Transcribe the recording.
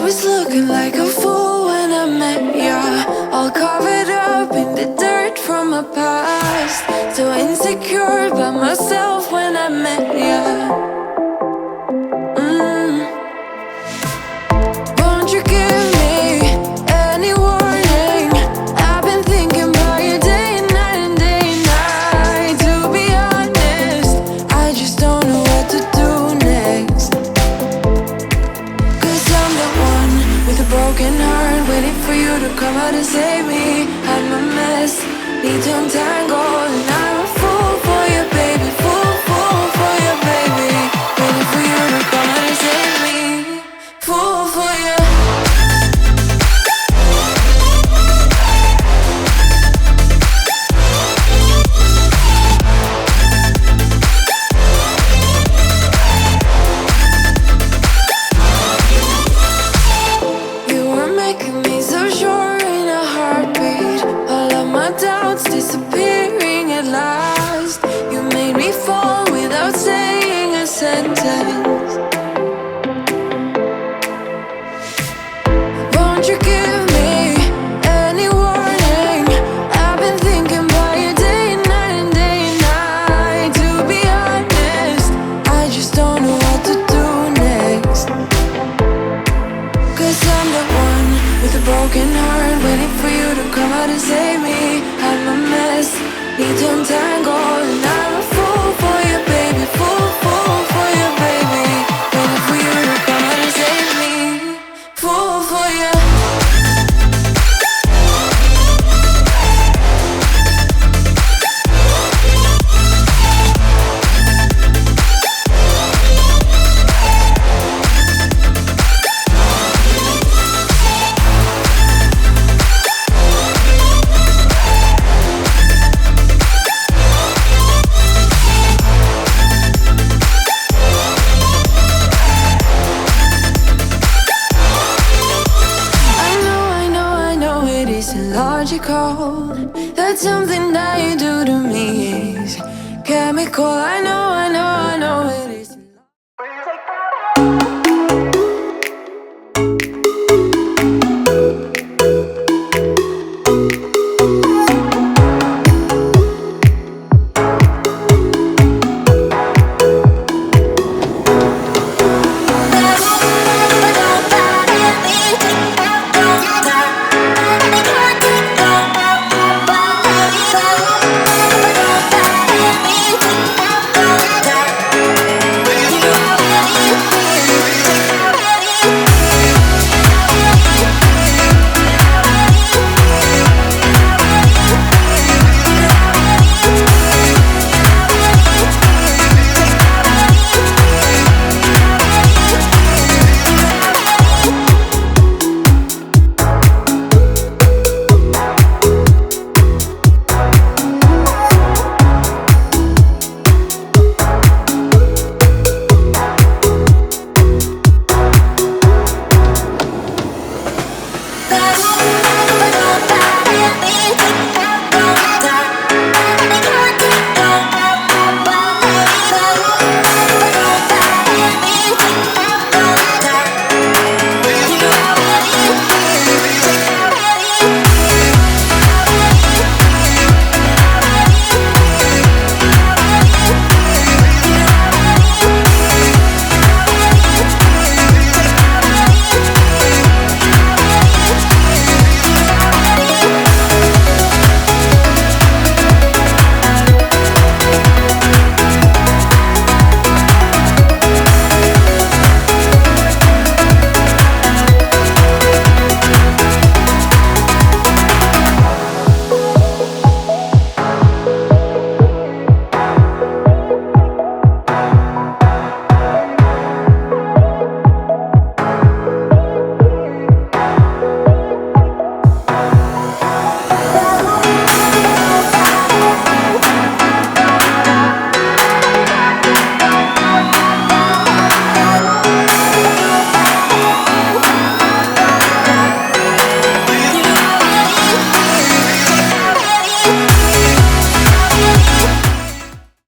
was looking like a fool when I met ya, all covered up in the dirt from my past. So insecure about myself when I met ya. Won't you give me any warning? I've been thinking about you day and night and day and night. To be honest, I just don't know what to do next. Cause I'm the one with a broken heart, waiting for you to come out and save me. I'm a mess, need to untangle, and I'm a fool for you, baby. Fool for you, baby. Waiting for you to come out and save me. Fool for you. You were making me so sure in a heartbeat. All of my doubts disappearing at last. You made me fall without saying a sentence. Won't you give me any warning? I've been thinking about you day and night and day and night. To be honest, I just don't know what to do next. Cause I'm the one with a broken heart, waiting for you to come out and save me. I'm a mess, need to untangle, and I'm a fool for you, baby. Fool for you, baby. Waiting for you to come out and save me. Fool for you. Illogical, that something that you do to me is chemical. I know it